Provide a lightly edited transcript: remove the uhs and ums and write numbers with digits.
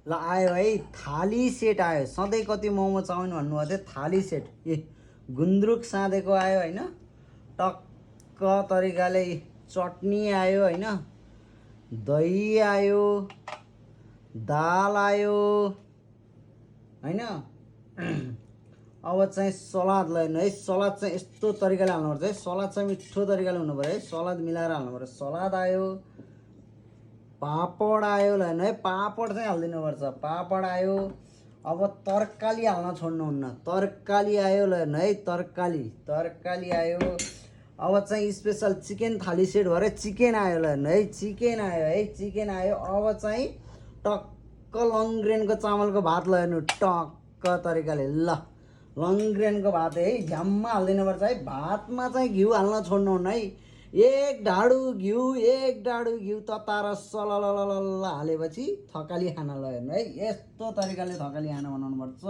ल आयो है थाली सेट आयो। सधैँ कति मोमो चाउमिन भन्नुभएको थियो, थाली सेट ए गुन्द्रुक साँधेको आयो होइन, टक्क तरिकाले चटनी आयो होइन, दही आयो, दाल आयो होइन। अब चाहिँ सलाद लैन है। सलाद चाहिँ यस्तो तरिकाले हाल्नुपर्छ है, सलाद चाहिँ मिठो तरिकाले हुनु पऱ्यो है, सलाद मिलाएर हाल्नु पऱ्यो। सलाद आयो, पापड आयो ल हेर्नु है, पापड चाहिँ हालिदिनुपर्छ, पापड आयो। अब तरकारी हाल्न छोड्नुहुन्न, तरकारी आयो ल हेर्नु है, तरकारी आयो। अब चाहिँ स्पेसल चिकन थाली सेट भएर चिकन आयो ल हेर्नु है, चिकन आयो है, चिकन आयो। अब चाहिँ टक्क लङ ग्रेनको चामलको भात ल हेर्नु, टक्क तरिकाले ल लङ ग्रेनको भात है, झ्याम्मा हालिदिनुपर्छ है। भातमा चाहिँ घिउ हाल्न छोड्नुहुन्न है, एक डाडु घिउ तताएर सलललल हालेपछि थकाली खाना ल हेर्नु है। यस्तो तरिकाले थकाली खाना बनाउनुपर्छ।